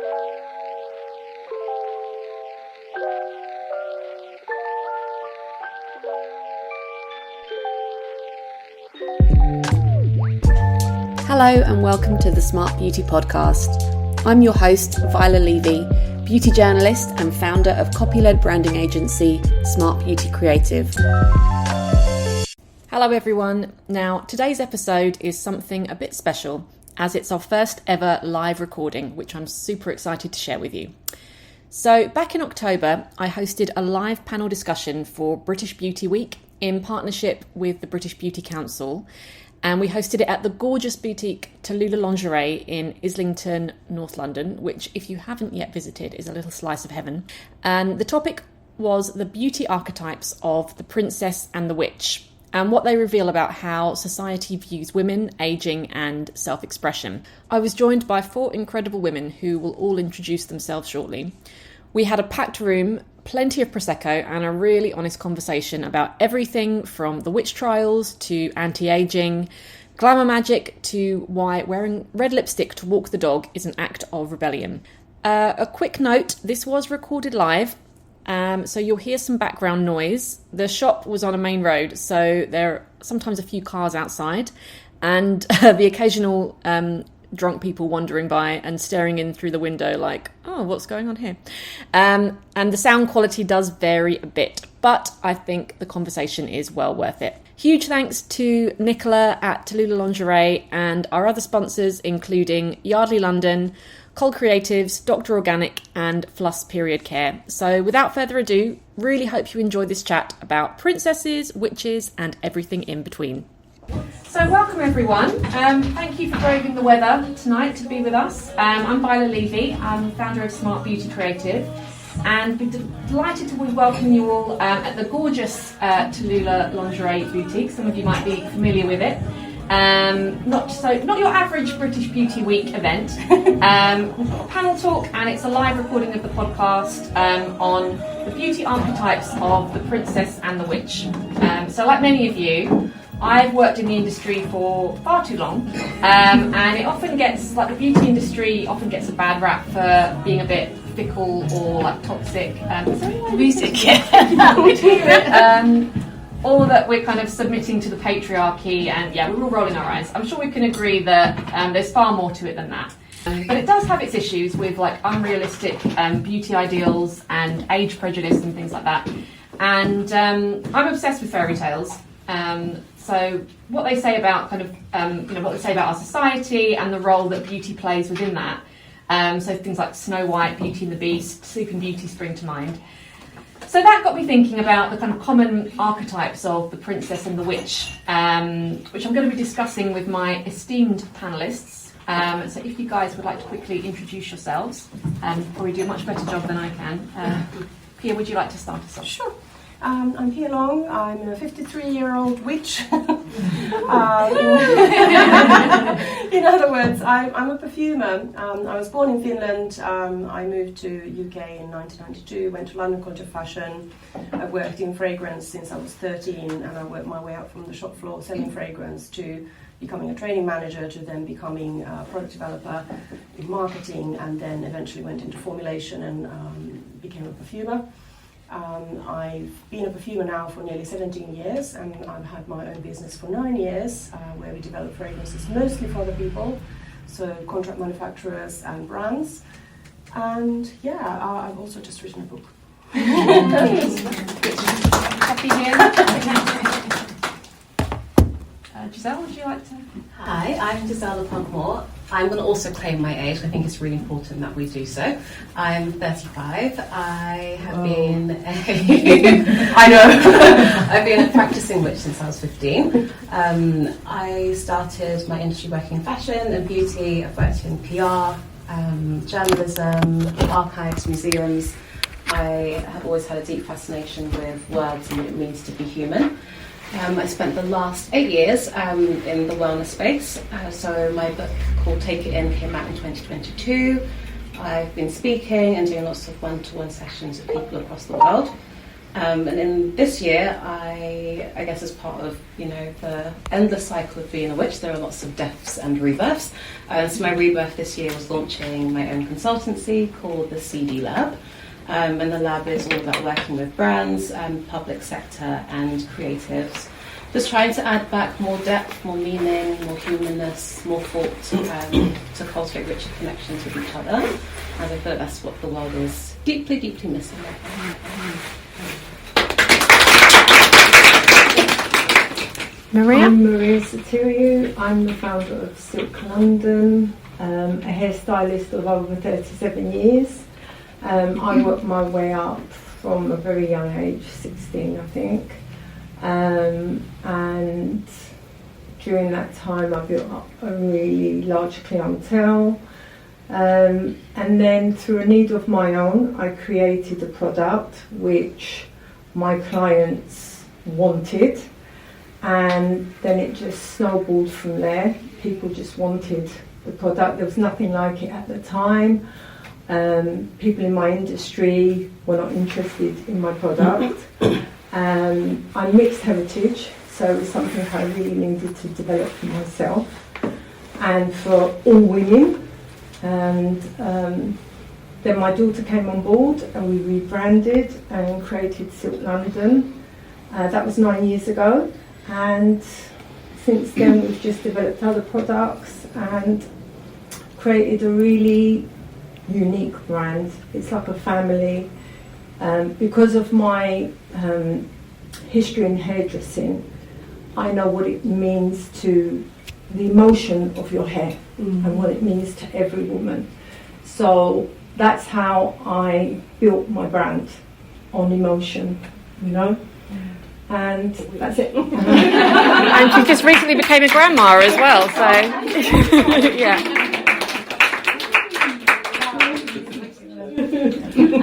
Hello and welcome to the Smart Beauty Podcast. I'm your host, Viola Levy, beauty journalist and founder of copy-led branding agency Smart Beauty Creative. Hello everyone. Now, today's episode is something a bit special as it's our first ever live recording, which I'm super excited to share with you. So back in October, I hosted a live panel discussion for British Beauty Week in partnership with the British Beauty Council. And we hosted it at the gorgeous boutique Tallulah Lingerie in Islington, North London, which, if you haven't yet visited, is a little slice of heaven. And the topic was the beauty archetypes of the princess and the witch, and what they reveal about how society views women, ageing, and self-expression. I was joined by 4 incredible women who will all introduce themselves shortly. We had a packed room, plenty of Prosecco, and a really honest conversation about everything from the witch trials to anti-aging, glamour magic to why wearing red lipstick to walk the dog is an act of rebellion. A quick note, this was recorded live, so you'll hear some background noise. The shop was on a main road, so there are sometimes a few cars outside, and the occasional drunk people wandering by and staring in through the window like, oh, what's going on here? And the sound quality does vary a bit, but I think the conversation is well worth it. Huge thanks to Nicola at Tallulah Lingerie and our other sponsors, including Yardley London, Col Creatives, Dr. Organic, and Fluss Period Care. So without further ado, really hope you enjoy this chat about princesses, witches, and everything in between. So welcome everyone. Thank you for braving the weather tonight to be with us. I'm Viola Levy. I'm founder of Smart Beauty Creative, and we're delighted to welcome you all at the gorgeous Tallulah Lingerie boutique. Some of you might be familiar with it. Not your average British Beauty Week event. We've got a panel talk, and it's a live recording of the podcast on the beauty archetypes of the princess and the witch. So like many of you, I've worked in the industry for far too long, and it often gets, like the beauty industry often gets a bad rap for being a bit fickle or like toxic. Music, yeah. Or that we're kind of submitting to the patriarchy, and yeah, we're all rolling our eyes. I'm sure we can agree that there's far more to it than that. But it does have its issues with like unrealistic beauty ideals and age prejudice and things like that. And I'm obsessed with fairy tales. So what they say about kind of, what they say about our society and the role that beauty plays within that. So things like Snow White, Beauty and the Beast, Sleeping Beauty spring to mind. So that got me thinking about the kind of common archetypes of the princess and the witch, which I'm going to be discussing with my esteemed panellists. So if you guys would like to quickly introduce yourselves, probably do a much better job than I can. Pia, would you like to start us off? Sure. I'm Pia Long. I'm a 53-year-old witch. In other words, I'm a perfumer. I was born in Finland. I moved to UK in 1992, went to London College of Fashion. I worked in fragrance since I was 13, and I worked my way up from the shop floor selling fragrance to becoming a training manager, to then becoming a product developer in marketing, and then eventually went into formulation and became a perfumer. I've been a perfumer now for nearly 17 years, and I've had my own business for 9 years, where we develop fragrances mostly for other people, so contract manufacturers and brands. And yeah, I've also just written a book. Happy here. Giselle, would you like to? Hi, I'm Giselle La Pompe-Moore. I'm going to also claim my age. I think it's really important that we do so. I'm 35. I have been I've been a practicing witch since I was 15. I started my industry working in fashion and beauty. I've worked in PR, journalism, archives, museums. I have always had a deep fascination with words and what it means to be human. I spent the last 8 years in the wellness space. So my book called Take It In came out in 2022. I've been speaking and doing lots of one-to-one sessions with people across the world. And in this year, I guess as part of, the endless cycle of being a witch, there are lots of deaths and rebirths. So my rebirth this year was launching my own consultancy called the CD Lab. And the lab is all about working with brands, public sector and creatives. Just trying to add back more depth, more meaning, more humanness, more thought to cultivate richer connections with each other. And I feel that's what the world is deeply, deeply missing right now. Maria? I'm Maria Sotiriou. I'm the founder of Silke London, a hairstylist of over 37 years. I worked my way up from a very young age, 16 I think. And during that time I built up a really large clientele. And then through a need of my own, I created a product which my clients wanted. And then it just snowballed from there. People just wanted the product. There was nothing like it at the time. People in my industry were not interested in my product. I'm mixed heritage, so it was something I really needed to develop for myself and for all women. And then my daughter came on board and we rebranded and created Silke London. That was 9 years ago. And since then we've just developed other products and created a really unique brand. It's like a family. Because of my history in hairdressing, I know what it means to the emotion of your hair and what it means to every woman. So that's how I built my brand, on emotion, And that's it. And she just recently became a grandma as well, so yeah.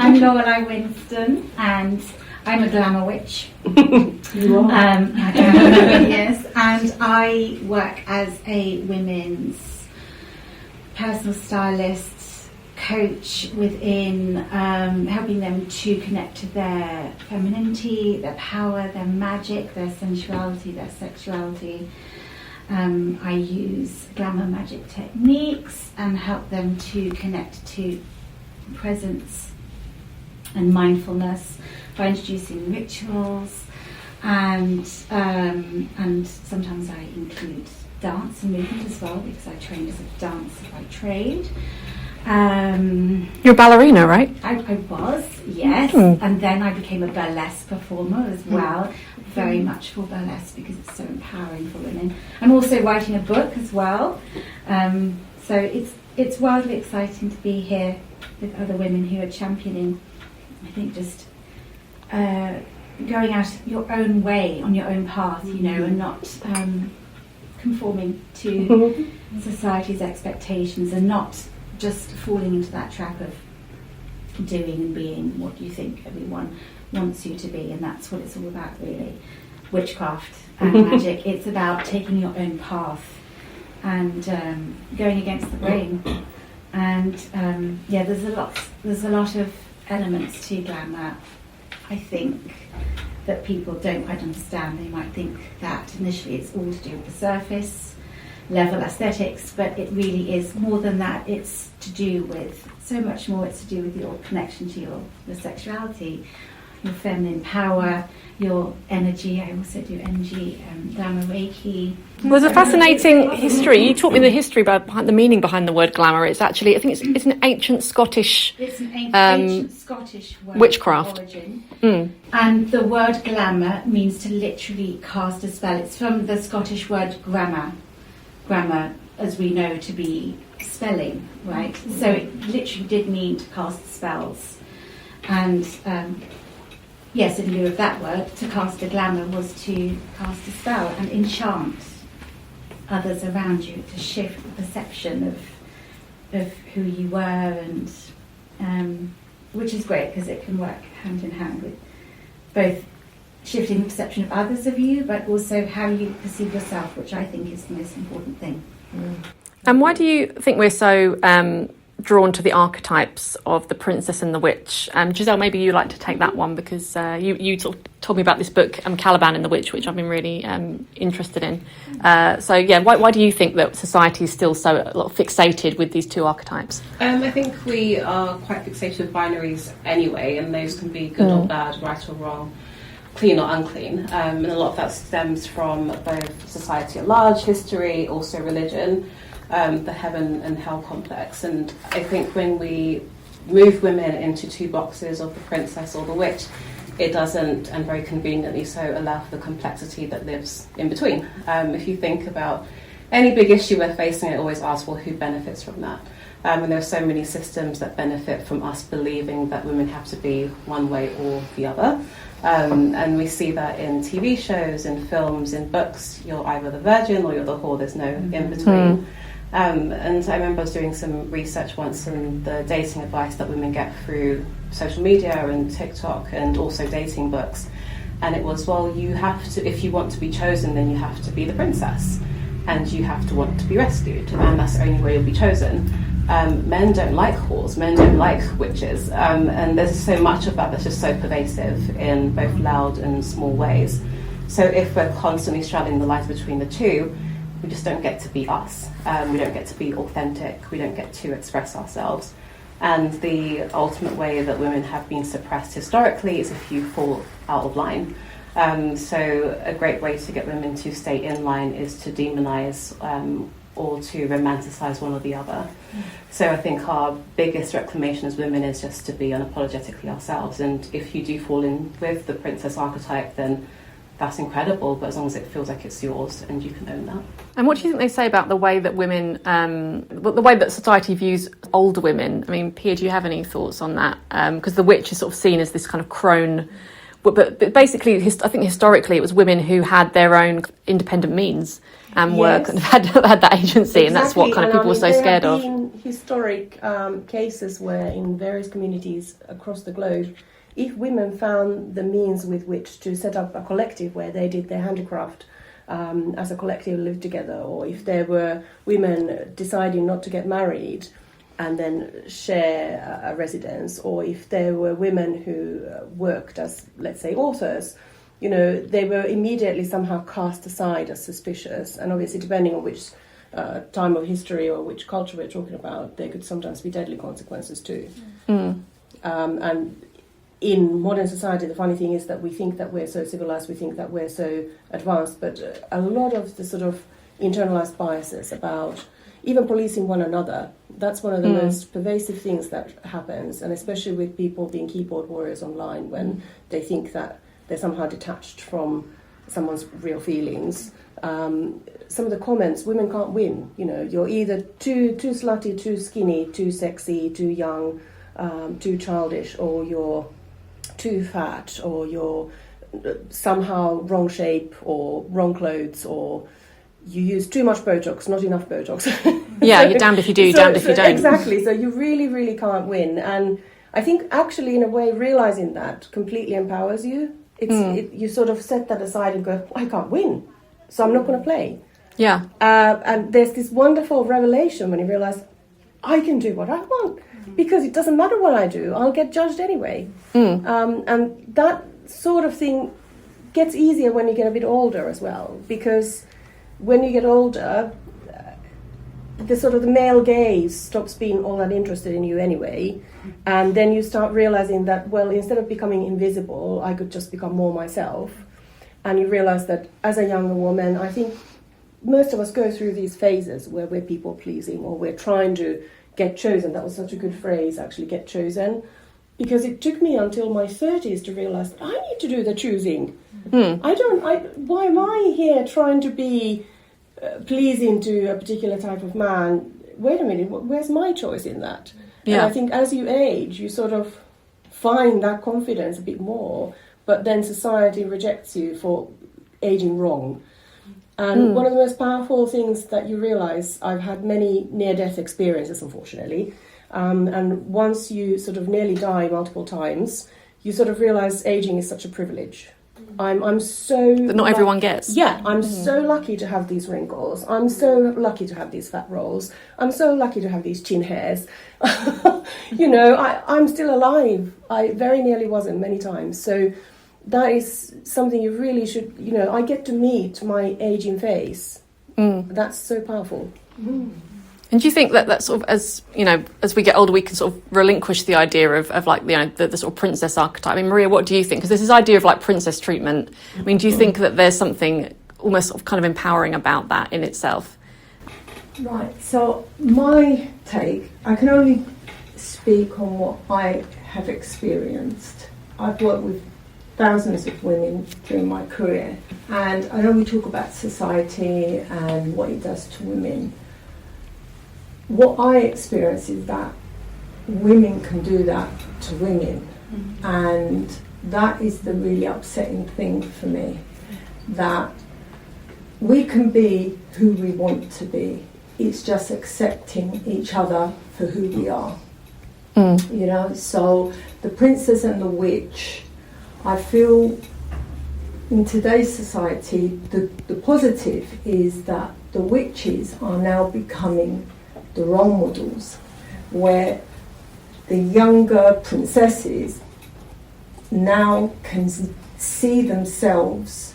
I'm Lorelei Winston, and I'm a glamour witch. You are? Yes, and I work as a women's personal stylist, coach within helping them to connect to their femininity, their power, their magic, their sensuality, their sexuality. I use glamour magic techniques and help them to connect to presence and mindfulness by introducing rituals, and sometimes I include dance and movement as well, because I train as a dancer by trade. You're a ballerina, right? I was, yes, and then I became a burlesque performer as well, very much for burlesque because it's so empowering for women. I'm also writing a book as well, so it's wildly exciting to be here with other women who are championing, I think, just going out your own way, on your own path, and not conforming to society's expectations, and not just falling into that trap of doing and being what you think everyone wants you to be. And that's what it's all about, really. Witchcraft and magic. It's about taking your own path and going against the grain. And there's a lot of elements to glamour, I think, that people don't quite understand. They might think that initially it's all to do with the surface level aesthetics, but it really is more than that. It's to do with so much more. It's to do with your connection to your sexuality, your feminine power, your energy. I also do energy, glamour Reiki. Well, there's a fascinating history. You taught me the history behind the meaning behind the word glamour. It's actually, I think it's an ancient Scottish. It's an ancient Scottish word witchcraft. of origin. And the word glamour means to literally cast a spell. It's from the Scottish word grammar, as we know to be spelling, right? So it literally did mean to cast spells. And yes, in lieu of that word, to cast a glamour was to cast a spell and enchant others around you, to shift the perception of who you were, and which is great because it can work hand in hand with both shifting the perception of others of you, but also how you perceive yourself, which I think is the most important thing. And why do you think we're so drawn to the archetypes of the princess and the witch. Giselle, maybe you like to take that one, because you told me about this book, Caliban and the Witch, which I've been really interested in. Why do you think that society is still so fixated with these two archetypes? I think we are quite fixated with binaries anyway, and those can be good or bad, right or wrong, clean or unclean. And a lot of that stems from both society at large, history, also religion, the heaven and hell complex. And I think when we move women into two boxes of the princess or the witch, it doesn't, and very conveniently so, allow for the complexity that lives in between. If you think about any big issue we're facing, I always ask, well, who benefits from that? And there are so many systems that benefit from us believing that women have to be one way or the other. And we see that in TV shows, in films, in books. You're either the virgin or you're the whore. There's no in between. And I remember I was doing some research once on the dating advice that women get through social media and TikTok, and also dating books. And it was, well, you have to, if you want to be chosen, then you have to be the princess, and you have to want to be rescued, and that's the only way you'll be chosen. Men don't like whores, men don't like witches, and there's so much of that that's just so pervasive in both loud and small ways. So if we're constantly straddling the lines between the two, we just don't get to be us. We don't get to be authentic. We don't get to express ourselves. And the ultimate way that women have been suppressed historically is if you fall out of line. So a great way to get women to stay in line is to demonize or to romanticize one or the other. So I think our biggest reclamation as women is just to be unapologetically ourselves. And if you do fall in with the princess archetype, then that's incredible, but as long as it feels like it's yours and you can own that. And what do you think they say about the way that women, the way that society views older women? I mean, Pia, do you have any thoughts on that? Because the witch is sort of seen as this kind of crone, but basically, I think historically it was women who had their own independent means and work and had that agency, and that's what kind of people were so scared of. There have been historic cases where in various communities across the globe, if women found the means with which to set up a collective where they did their handicraft as a collective, lived together, or if there were women deciding not to get married and then share a residence, or if there were women who worked as, let's say, authors, they were immediately somehow cast aside as suspicious. And obviously, depending on which time of history or which culture we're talking about, there could sometimes be deadly consequences too. And in modern society, the funny thing is that we think that we're so civilized, we think that we're so advanced, but a lot of the sort of internalized biases about even policing one another, that's one of the most pervasive things that happens, and especially with people being keyboard warriors online when they think that they're somehow detached from someone's real feelings. Some of the comments, women can't win, you're either too slutty, too skinny, too sexy, too young, too childish, or you're too fat, or you're somehow wrong shape, or wrong clothes, or you use too much Botox, not enough Botox. Yeah, you're damned if you do, damned if you don't. Exactly, so you really, really can't win. And I think actually, in a way, realising that completely empowers you. You sort of set that aside and go, I can't win, so I'm not going to play. Yeah. And there's this wonderful revelation when you realise, I can do what I want, because it doesn't matter what I do, I'll get judged anyway. And that sort of thing gets easier when you get a bit older as well, because when you get older, the male gaze stops being all that interested in you anyway, and then you start realizing that, well, instead of becoming invisible, I could just become more myself. And you realize that as a younger woman, I think most of us go through these phases where we're people pleasing, or we're trying to get chosen. That was such a good phrase, actually, get chosen, because it took me until my 30s to realize that I need to do the choosing. Why am I here trying to be pleasing to a particular type of man? Wait a minute, where's my choice in that? Yeah. And I think as you age, you sort of find that confidence a bit more, but then society rejects you for aging wrong. And one of the most powerful things that you realise, I've had many near-death experiences, unfortunately, and once you sort of nearly die multiple times, you sort of realise aging is such a privilege. I'm so... That not everyone gets. Yeah, I'm so lucky to have these wrinkles. I'm so lucky to have these fat rolls. I'm so lucky to have these chin hairs. I'm still alive. I very nearly wasn't many times. So that is something you really should, I get to meet my aging face. That's so powerful. And do you think that sort of, as we get older, we can sort of relinquish the idea of like, the sort of princess archetype? I mean, Maria, what do you think? Because there's this idea of like princess treatment. I mean, do you think that there's something almost sort of kind of empowering about that in itself? Right, so my take, I can only speak on what I have experienced. I've worked with thousands of women during my career, and I know we talk about society and what it does to women. What I experience is that women can do that to women, and that is the really upsetting thing for me, that we can be who we want to be. It's just accepting each other for who we are. So the princess and the witch, I feel in today's society, the positive is that the witches are now becoming the role models, where the younger princesses now can see themselves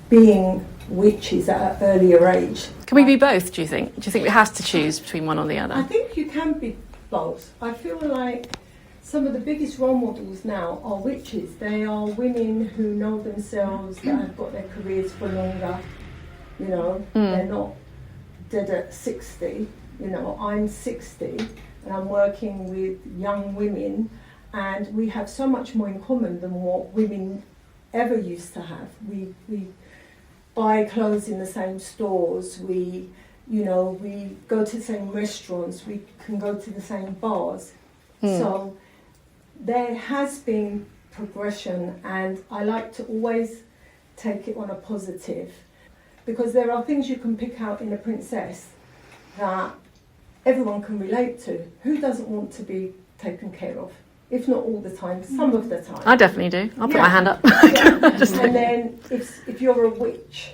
being witches at an earlier age. Can we be both, do you think? Do you think we have to choose between one or the other? I think you can be both. I feel like some of the biggest role models now are witches. They are women who know themselves, that have got their careers for longer. They're not dead at 60. I'm 60 and I'm working with young women, and we have so much more in common than what women ever used to have. We buy clothes in the same stores, we go to the same restaurants, we can go to the same bars. So there has been progression, and I like to always take it on a positive, because there are things you can pick out in a princess that everyone can relate to. Who doesn't want to be taken care of? If not all the time, some of the time. I definitely do. I'll put my hand up. And then if you're a witch,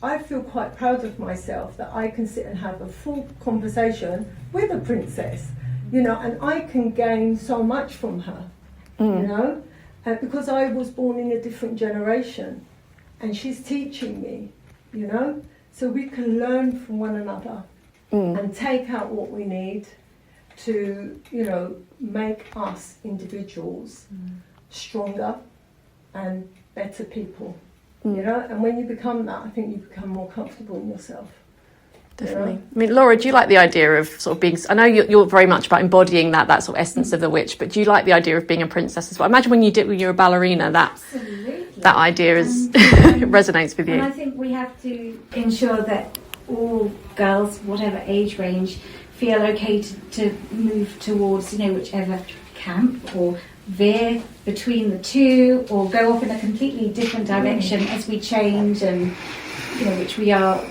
I feel quite proud of myself that I can sit and have a full conversation with a princess, and I can gain so much from her, because I was born in a different generation, and she's teaching me, so we can learn from one another and take out what we need to, make us individuals stronger and better people. And when you become that, I think you become more comfortable in yourself. Definitely. I mean, Laura, do you like the idea of sort of being... I know you're very much about embodying that sort of essence of the witch, but do you like the idea of being a princess as well? Imagine when you were a ballerina, that idea resonates with you. And I think we have to ensure that all girls, whatever age range, feel okay to move towards, whichever camp, or veer between the two, or go off in a completely different direction as we change, and which we are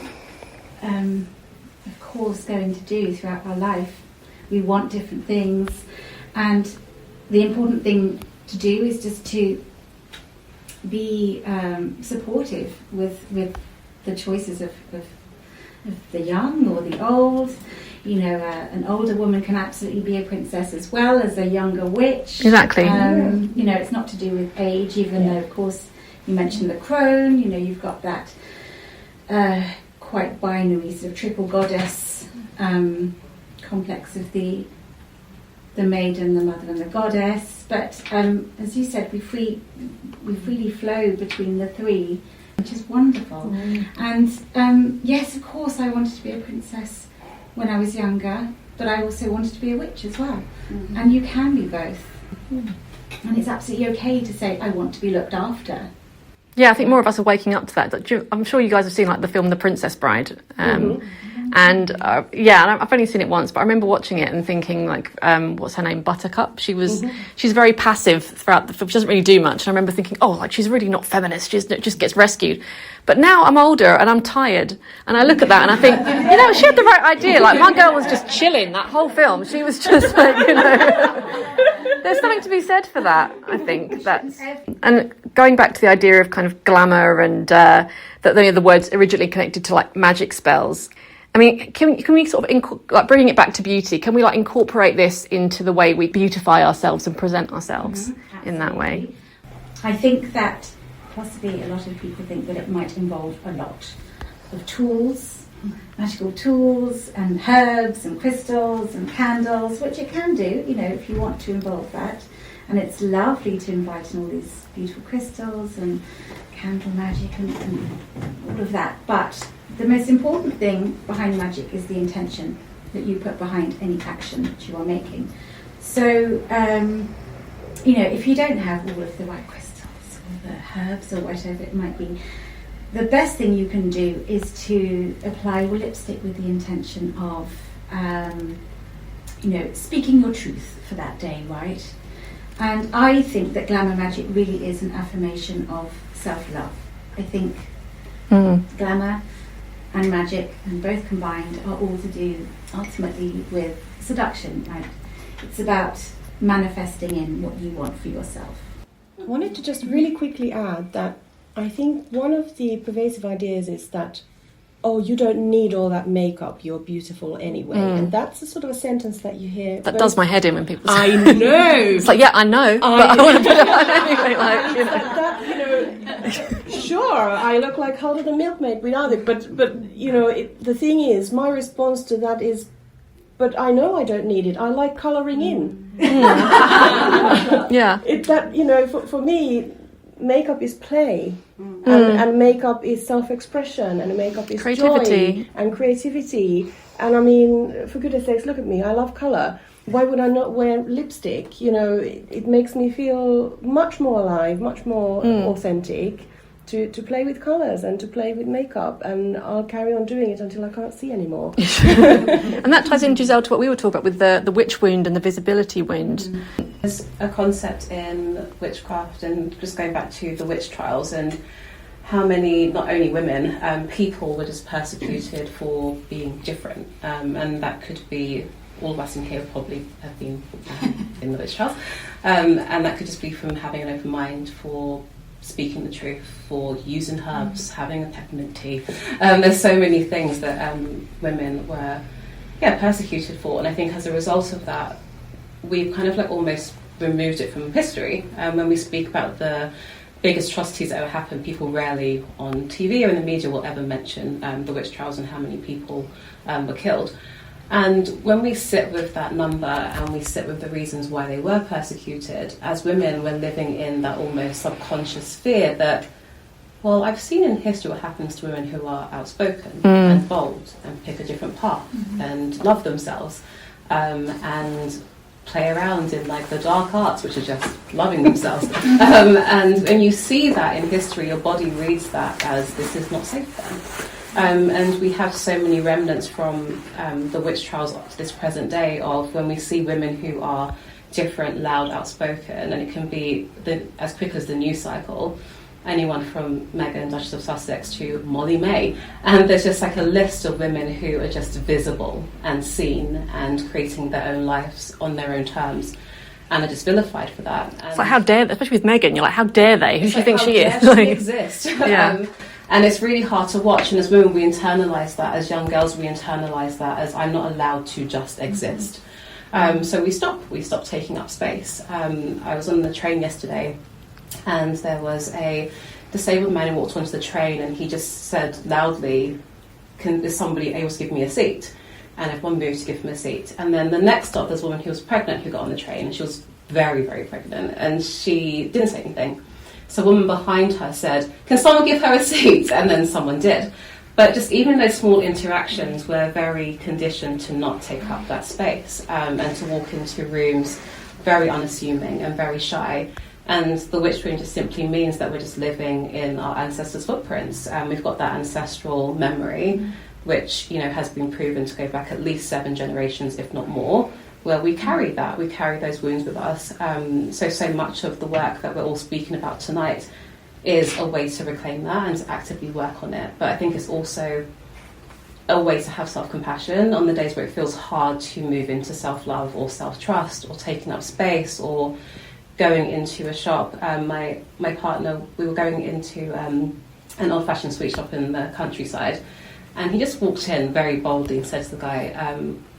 of course going to do throughout our life. We want different things, and the important thing to do is just to be supportive with the choices of the young or the old. An older woman can absolutely be a princess as well as a younger witch. Exactly. It's not to do with age, even though, of course, you mentioned the crone. You've got that quite binary sort of triple goddess complex of the maiden, the mother, and the goddess. But as you said, we freely flow between the three, which is wonderful. And yes, of course, I wanted to be a princess when I was younger, but I also wanted to be a witch as well. And you can be both. And it's absolutely okay to say, I want to be looked after. Yeah, I think more of us are waking up to that. I'm sure you guys have seen like the film The Princess Bride. And I've only seen it once, but I remember watching it and thinking, like, what's her name, Buttercup? She's very passive throughout the film. She doesn't really do much. And I remember thinking, oh, like, she's really not feminist. She just gets rescued. But now I'm older and I'm tired, and I look at that and I think, she had the right idea. Like, my girl was just chilling that whole film. She was just like, there's something to be said for that. I think and going back to the idea of kind of glamour and that the words originally connected to like magic spells. I mean, can we sort of like bringing it back to beauty? Can we like incorporate this into the way we beautify ourselves and present ourselves in that way? I think that possibly a lot of people think that it might involve a lot of tools, magical tools and herbs and crystals and candles, which it can do, if you want to involve that. And it's lovely to invite in all these beautiful crystals and candle magic and all of that. But the most important thing behind magic is the intention that you put behind any action that you are making. So, if you don't have all of the right crystals, the herbs or whatever it might be, the best thing you can do is to apply your lipstick with the intention of speaking your truth for that day, right? And I think that glamour magic really is an affirmation of self-love. I think glamour and magic, and both combined, are all to do ultimately with seduction. Like, it's about manifesting in what you want for yourself. I wanted to just really quickly add that I think one of the pervasive ideas is that, oh, you don't need all that makeup, you're beautiful anyway. And that's a sort of a sentence that you hear. That does my head in when people say I know. It's like, yeah, I know, but I want to put it on anyway. Sure, I look like Hulda the Milkmaid without it, but the thing is, my response to that is, but I know I don't need it. I like colouring in. Yeah. For me, makeup is play, and makeup is self-expression, and makeup is creativity. Joy and creativity. And I mean, for goodness sakes, look at me. I love colour. Why would I not wear lipstick? It makes me feel much more alive, much more authentic. To play with colours and to play with makeup, and I'll carry on doing it until I can't see anymore. And that ties in, Giselle, to what we were talking about with the witch wound and the visibility wound. There's a concept in witchcraft, and just going back to the witch trials and how many, not only women, people were just persecuted for being different, and that could be all of us in here probably have been in the witch trials, and that could just be from having an open mind for speaking the truth, for using herbs, having a peppermint tea. There's so many things that women were persecuted for, and I think as a result of that we've kind of like almost removed it from history. When we speak about the biggest atrocities that ever happened, people rarely on TV or in the media will ever mention the witch trials and how many people were killed. And when we sit with that number and we sit with the reasons why they were persecuted, as women we're living in that almost subconscious fear that, well, I've seen in history what happens to women who are outspoken and bold and pick a different path and love themselves and play around in like the dark arts, which are just loving themselves. And when you see that in history, your body reads that as this is not safe then. And we have so many remnants from the witch trials up to this present day of when we see women who are different, loud, outspoken, and it can be as quick as the news cycle, anyone from Meghan, Duchess of Sussex, to Molly May. And there's just like a list of women who are just visible and seen and creating their own lives on their own terms and are just vilified for that. And it's like, how dare, especially with Meghan, you're like, how dare they? Who do you think she is? How dare she exist? Yeah. And it's really hard to watch, and as women we internalise that, as young girls we internalise that as I'm not allowed to just exist. So we stop taking up space. I was on the train yesterday and there was a disabled man who walked onto the train and he just said loudly, is somebody able to give me a seat? And everyone moved to give him a seat. And then the next stop, there's a woman who was pregnant who got on the train, and she was very, very pregnant, and she didn't say anything. So a woman behind her said, can someone give her a seat? And then someone did. But just even those small interactions, we're very conditioned to not take up that space and to walk into rooms very unassuming and very shy. And the witch wound just simply means that we're just living in our ancestors' footprints. We've got that ancestral memory. which, you know, has been proven to go back at least 7 generations, if not more. Well, we carry those wounds with us. So much of the work that we're all speaking about tonight is a way to reclaim that and to actively work on it. But I think it's also a way to have self-compassion on the days where it feels hard to move into self-love or self-trust or taking up space or going into a shop. My partner, we were going into an old-fashioned sweet shop in the countryside, and he just walked in very boldly and said to the guy,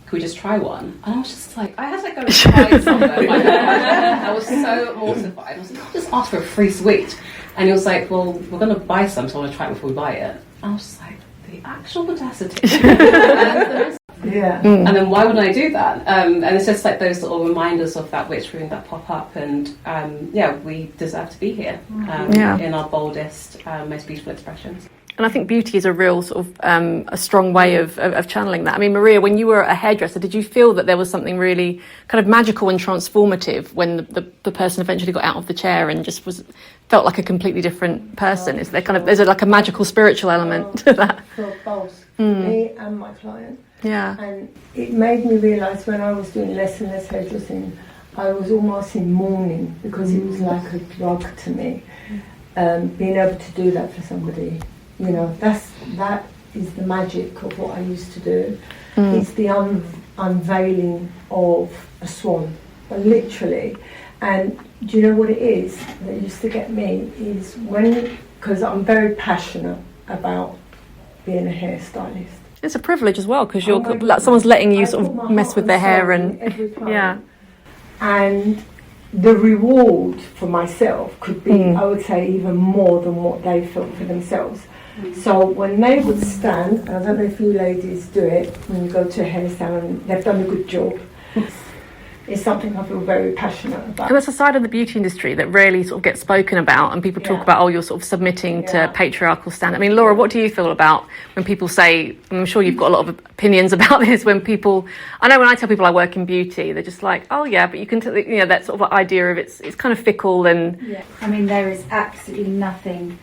"Could we just try one?" And I was just like, I had to go and try something. I was so mortified. I was like, I'll just ask for a free sweet. And he was like, well, we're going to buy some, so I want to try it before we buy it. And I was just like, the actual audacity. Yeah. And then why wouldn't I do that? And it's just like those little reminders of that witch wound that pop up. And we deserve to be here in our boldest, most beautiful expressions. And I think beauty is a real sort of a strong way of channeling that. I mean, Maria, when you were a hairdresser, did you feel that there was something really kind of magical and transformative when the person eventually got out of the chair and just felt like a completely different person? Is there there's like a magical spiritual element to that? For both me and my client. Yeah. And it made me realise when I was doing less and less hairdressing, I was almost in mourning because it was like a drug to me. Being able to do that for somebody. You know, that is the magic of what I used to do. It's the unveiling of a swan, literally. And do you know what it is that used to get me is because I'm very passionate about being a hairstylist. It's a privilege as well because someone's letting you sort of mess with their hair and every time. Yeah. And the reward for myself could be, I would say, even more than what they felt for themselves. So when they would stand, and I don't know if you ladies do it, when you go to a hair salon, they've done a good job. It's something I feel very passionate about. And that's a side of the beauty industry that rarely sort of gets spoken about, and people talk about, you're sort of submitting to patriarchal standards. I mean, Laura, what do you feel about when people say, I'm sure you've got a lot of opinions about this, when I know when I tell people I work in beauty, they're just like, oh yeah, but you can, that sort of idea of it's kind of fickle and... Yeah. I mean, there is absolutely nothing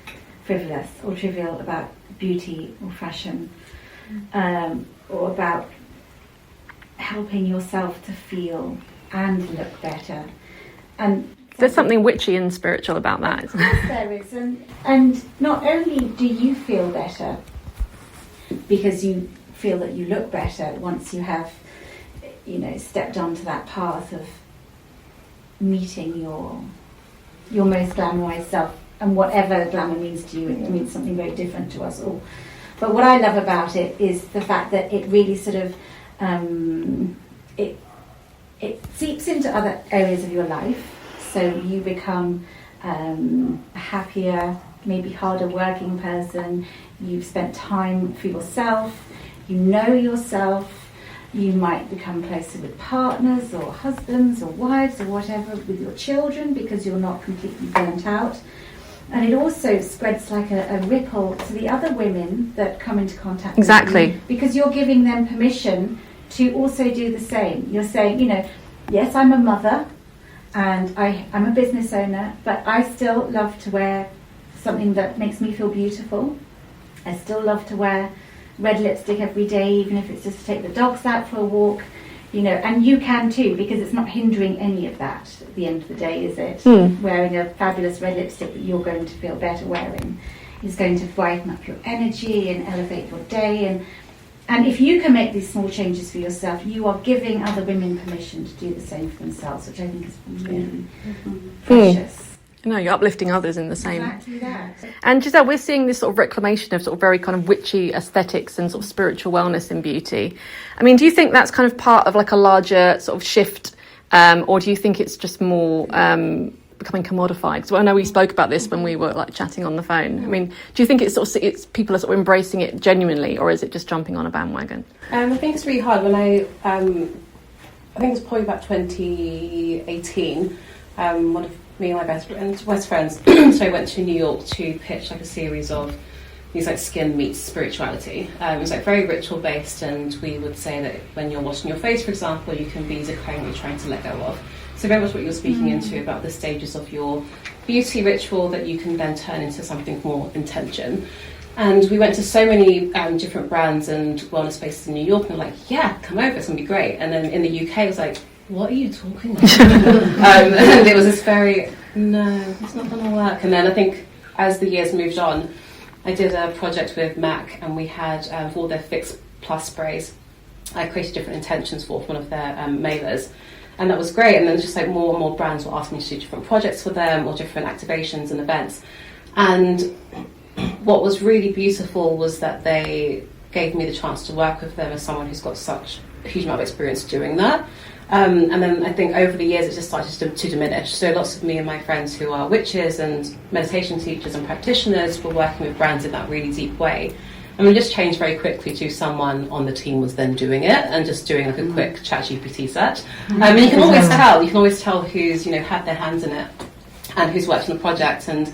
frivolous or trivial about beauty or fashion, or about helping yourself to feel and look better. And there's something witchy and spiritual about that. Of course there is. And not only do you feel better because you feel that you look better once you have, stepped onto that path of meeting your most glamorized self. And whatever glamour means to you, it means something very different to us all. But what I love about it is the fact that it really sort of it seeps into other areas of your life. So you become a happier, maybe harder working person. You've spent time for yourself. You know yourself. You might become closer with partners or husbands or wives or whatever, with your children, because you're not completely burnt out. And it also spreads like a ripple to the other women that come into contact with you, because you're giving them permission to also do the same. You're saying, yes, I'm a mother and I'm a business owner, but I still love to wear something that makes me feel beautiful. I still love to wear red lipstick every day, even if it's just to take the dogs out for a walk. And you can too, because it's not hindering any of that at the end of the day, is it? Wearing a fabulous red lipstick that you're going to feel better wearing is going to brighten up your energy and elevate your day. And if you can make these small changes for yourself, you are giving other women permission to do the same for themselves, which I think is really precious. No, you're uplifting others in the same. Exactly that. And Giselle, we're seeing this sort of reclamation of sort of very kind of witchy aesthetics and sort of spiritual wellness in beauty. I mean, do you think that's kind of part of like a larger sort of shift, or do you think it's just more becoming commodified? Because I know we spoke about this when we were like chatting on the phone. I mean, do you think it's people are sort of embracing it genuinely, or is it just jumping on a bandwagon? I think it's really hard. When I think it was probably about 2018. One of me and my best friends, so I went to New York to pitch like a series of these like skin meets spirituality. It was like very ritual based, and we would say that when you're washing your face, for example, you can be declaring what you're trying to let go of. So very much what you're speaking into about the stages of your beauty ritual that you can then turn into something more intention. And we went to so many different brands and wellness spaces in New York, and they're like, yeah, come over, it's going to be great. And then in the UK, it was like, what are you talking about? And it was this very, no, it's not going to work. And then I think as the years moved on, I did a project with MAC, and we had, for all their Fix Plus sprays, I created different intentions for one of their mailers. And that was great. And then just like more and more brands were asking me to do different projects for them or different activations and events. And what was really beautiful was that they gave me the chance to work with them as someone who's got such a huge amount of experience doing that. And then I think over the years it just started to diminish. So lots of me and my friends who are witches and meditation teachers and practitioners were working with brands in that really deep way. And we just changed very quickly to someone on the team was then doing it and just doing like a quick ChatGPT search. And you can always tell who's, had their hands in it and who's worked on the project. And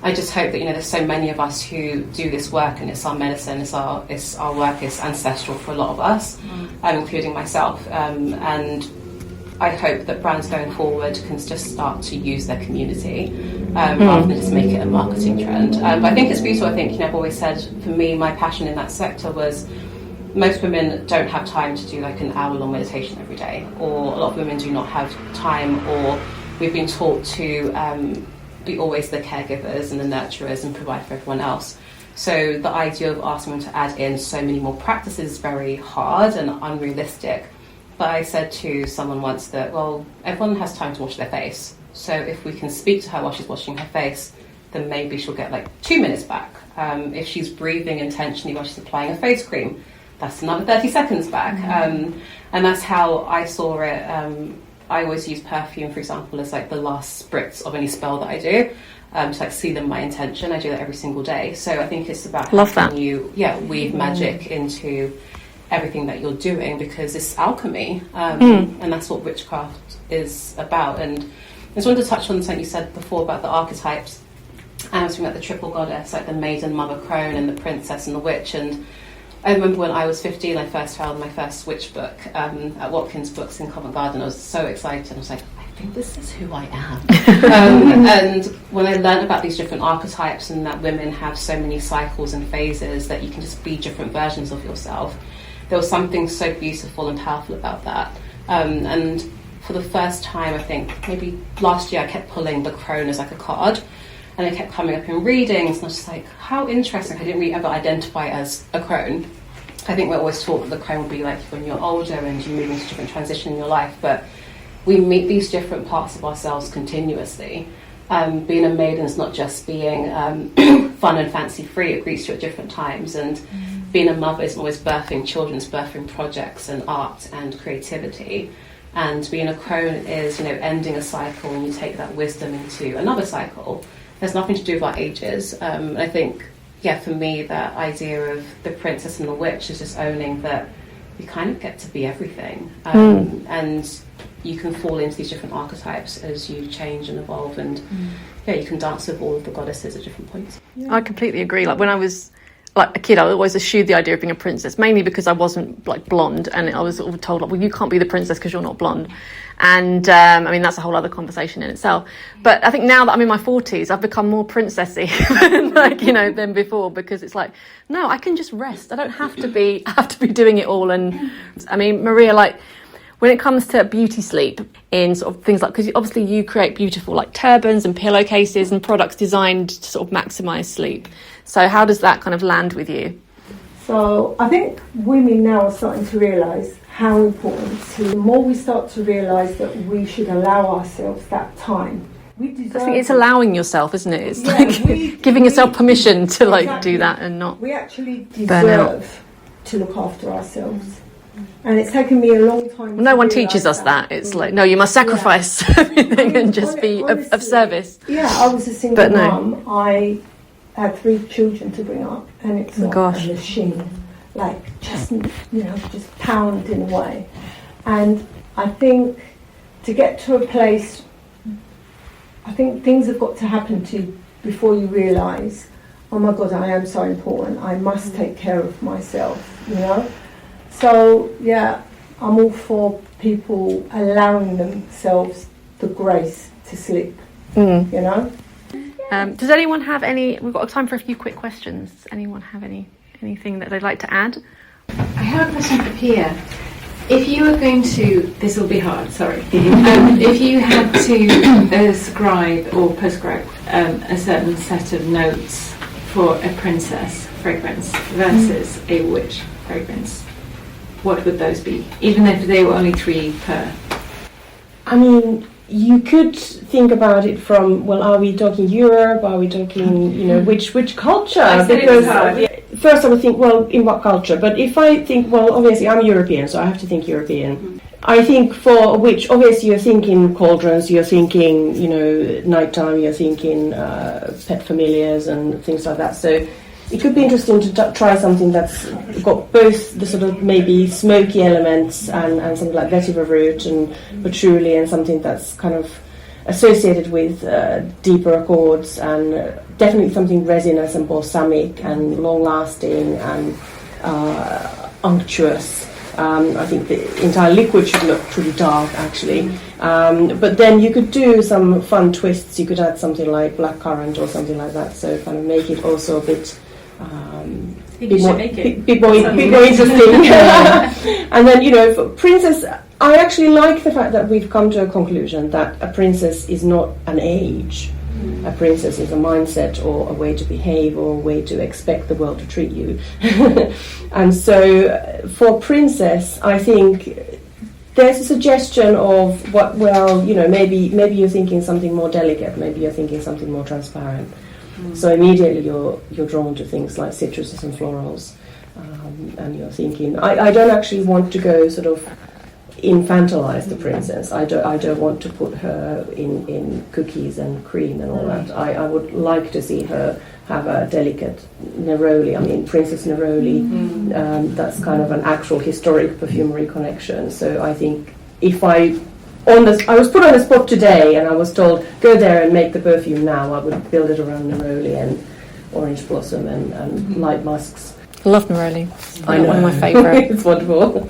I just hope that, there's so many of us who do this work, and it's our medicine, it's our work, it's ancestral for a lot of us, including myself. And I hope that brands going forward can just start to use their community rather than just make it a marketing trend. But I think it's beautiful. I think, I've always said, for me, my passion in that sector was most women don't have time to do like an hour-long meditation every day, or a lot of women do not have time, or we've been taught to be always the caregivers and the nurturers and provide for everyone else. So the idea of asking them to add in so many more practices is very hard and unrealistic. But I said to someone once that, well, everyone has time to wash their face. So if we can speak to her while she's washing her face, then maybe she'll get like 2 minutes back. If she's breathing intentionally while she's applying a face cream, that's another 30 seconds back. And that's how I saw it. I always use perfume, for example, as like the last spritz of any spell that I do, to like seal in my intention. I do that every single day. So I think it's about how you weave magic into everything that you're doing, because it's alchemy, and that's what witchcraft is about. And I just wanted to touch on something you said before about the archetypes. And I was talking about the triple goddess, like the maiden, mother, crone, and the princess and the witch. And I remember when I was 15, I first found my first witch book at Watkins Books in Covent Garden. I was so excited. I was like, I think this is who I am. And when I learned about these different archetypes and that women have so many cycles and phases that you can just be different versions of yourself, there was something so beautiful and powerful about that. And for the first time, I think maybe last year, I kept pulling the crone as like a card. And it kept coming up in readings, and I was just like, how interesting. I didn't really ever identify as a crone. I think we're always taught that the crone will be like when you're older and you move into a different transition in your life, but we meet these different parts of ourselves continuously. Being a maiden is not just being fun and fancy-free, it greets you at different times, and being a mother is always birthing children's birthing projects and art and creativity. And being a crone is, ending a cycle, and you take that wisdom into another cycle. There's nothing to do with our ages. I think, for me, that idea of the princess and the witch is just owning that you kind of get to be everything. And you can fall into these different archetypes as you change and evolve. And, you can dance with all of the goddesses at different points. Yeah. I completely agree. Like when I was like a kid, I always eschewed the idea of being a princess, mainly because I wasn't like blonde, and I was sort of told like, well, you can't be the princess because you're not blonde. And that's a whole other conversation in itself. But I think now that I'm in my 40s, I've become more princessy than before, because it's like, no, I can just rest. I don't have to be doing it all. And I mean, Maria, like when it comes to beauty sleep in sort of things like, because obviously you create beautiful like turbans and pillowcases and products designed to sort of maximize sleep. So how does that kind of land with you? So I think women now are starting to realise how important the more we start to realise that we should allow ourselves that time. We deserve I think it's allowing yourself, isn't it? It's giving yourself permission to do that and not. We actually deserve to look after ourselves. And it's taken me a long time. Well, no one teaches us that. It's like, no, you must sacrifice everything and just be of service. Yeah, I was a single mum. I had 3 children to bring up, and it's like a machine, just pounding away. And I think to get to a place, I think things have got to happen to you before you realise, oh my God, I am so important. I must take care of myself, So, I'm all for people allowing themselves the grace to sleep, Does anyone have any? We've got time for a few quick questions. Does anyone have anything that they'd like to add? I have a question for Pia. If you were going to, this will be hard, sorry. If you had to ascribe or prescribe a certain set of notes for a princess fragrance versus a witch fragrance, what would those be? Even if they were only 3 per. I mean, you could think about it from, well, are we talking Europe? Are we talking, which culture? Because first I would think, well, in what culture? But if I think, well, obviously I'm European, so I have to think European. I think for which, obviously you're thinking cauldrons, you're thinking, nighttime, you're thinking pet familiars and things like that. So it could be interesting to try something that's got both the sort of maybe smoky elements and something like vetiver root and patchouli, and something that's kind of associated with deeper accords, and definitely something resinous and balsamic and long-lasting and unctuous. I think the entire liquid should look pretty dark, actually. But then you could do some fun twists. You could add something like blackcurrant or something like that, so kind of make it also a bit bit more interesting. And then, for princess, I actually like the fact that we've come to a conclusion that a princess is not an age. A princess is a mindset or a way to behave or a way to expect the world to treat you. And so for princess, I think there's a suggestion of maybe you're thinking something more delicate, maybe you're thinking something more transparent. So immediately you're drawn to things like citruses and florals, and you're thinking, I don't actually want to go sort of infantilize the princess. I don't want to put her in cookies and cream and all that. I would like to see her have a delicate neroli. I mean, Princess Neroli. That's kind of an actual historic perfumery connection. So I think if I was put on the spot today and I was told, go there and make the perfume now, I would build it around neroli and orange blossom and light musks. I love neroli. I know. One of my favourite. It's wonderful.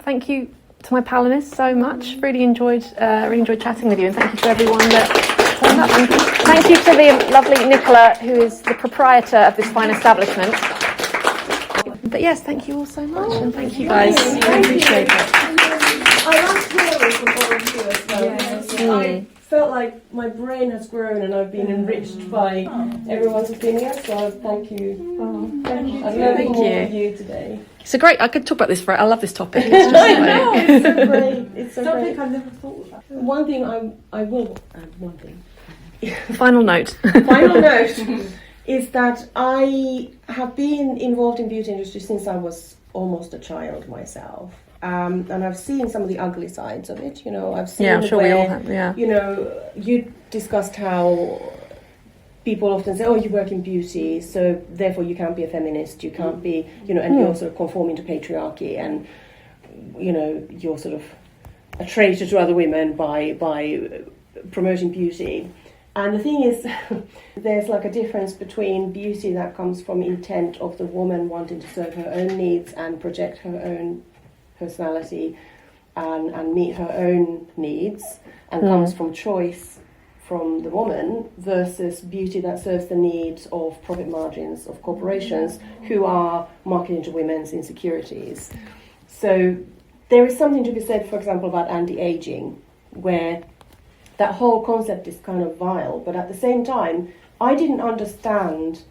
Thank you to my panellists so much. Really enjoyed chatting with you, and thank you to everyone that turned up. And thank you to the lovely Nicola, who is the proprietor of this fine establishment. But yes, thank you all so much, and thank you guys. I appreciate it. I like hearing from all of you as well. I felt like my brain has grown and I've been enriched by everyone's opinion, so thank you. Thank you. I've learned more from you today. It's I could talk about this I love this topic. It's just it's so great. It's so great. I've never thought of that. One thing I will add, one thing. Final note is that I have been involved in beauty industry since I was almost a child myself. And I've seen some of the ugly sides of it, I've seen I'm sure we all have, you discussed how people often say, oh, you work in beauty, so therefore you can't be a feminist, you can't be, and you're sort of conforming to patriarchy, and, you're sort of a traitor to other women by promoting beauty. And the thing is, there's like a difference between beauty that comes from intent of the woman wanting to serve her own needs and project her own personality and meet her own needs, and comes from choice from the woman, versus beauty that serves the needs of profit margins of corporations who are marketing to women's insecurities. So there is something to be said, for example, about anti-aging, where that whole concept is kind of vile, but at the same time, I didn't understand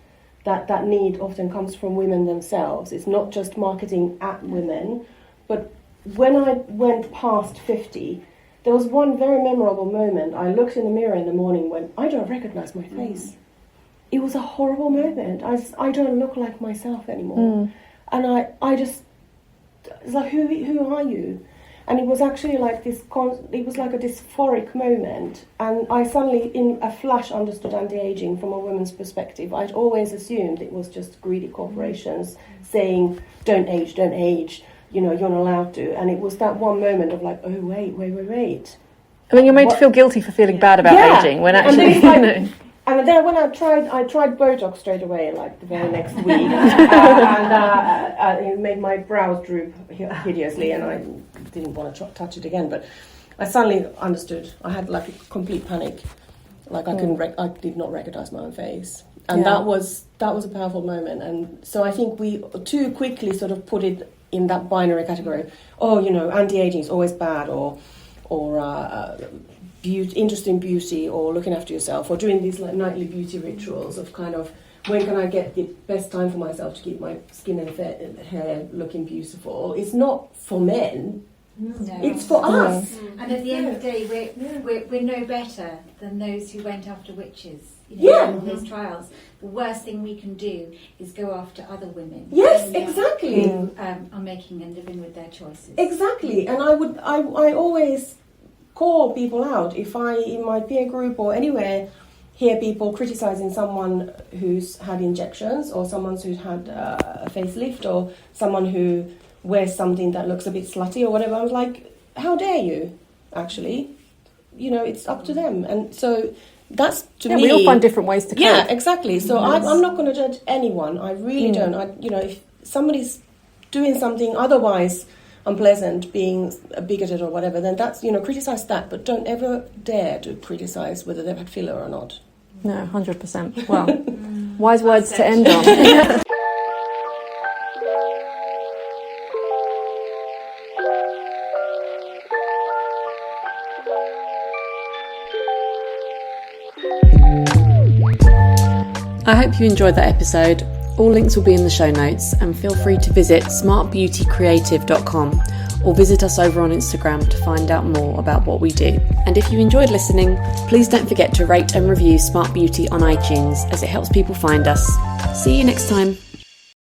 that need often comes from women themselves. It's not just marketing at women, but when I went past 50, there was one very memorable moment. I looked in the mirror in the morning when I don't recognize my face. It was a horrible moment. I don't look like myself anymore. And I just, it's like, who are you? And it was actually like this, it was like a dysphoric moment. And I suddenly, in a flash, understood anti-aging from a woman's perspective. I'd always assumed it was just greedy corporations saying, don't age, you're not allowed to. And it was that one moment of like, oh, wait. I mean, you're made to feel guilty for feeling bad about aging, when actually... And then when I tried Botox straight away, like the very next week, and it made my brows droop hideously, and I didn't want to touch it again. But I suddenly understood. I had like a complete panic, Like I did not recognize my own face, and that was a powerful moment. And so I think we too quickly sort of put it in that binary category. Oh, anti-aging is always bad, or interest in beauty, or looking after yourself, or doing these like nightly beauty rituals of kind of, when can I get the best time for myself to keep my skin and hair looking beautiful? It's not for men. No. It's for us. And at the end of the day, we're no better than those who went after witches. In those trials. The worst thing we can do is go after other women. Yes, exactly. Who are making and living with their choices. Exactly. And I always call people out if I, in my peer group or anywhere, hear people criticizing someone who's had injections, or someone who's had a facelift, or someone who wears something that looks a bit slutty or whatever. I was like, how dare you, actually? It's up to them. And so that's, to me... we all find different ways to cope. Yeah, exactly. So I'm not going to judge anyone. I really don't. If somebody's doing something otherwise unpleasant, being bigoted or whatever, then that's, criticize that, but don't ever dare to criticize whether they've had filler or not. No, 100%. Well, wise words to end on. I hope you enjoyed that episode. All links will be in the show notes, and feel free to visit smartbeautycreative.com or visit us over on Instagram to find out more about what we do. And if you enjoyed listening, please don't forget to rate and review Smart Beauty on iTunes, as it helps people find us. See you next time.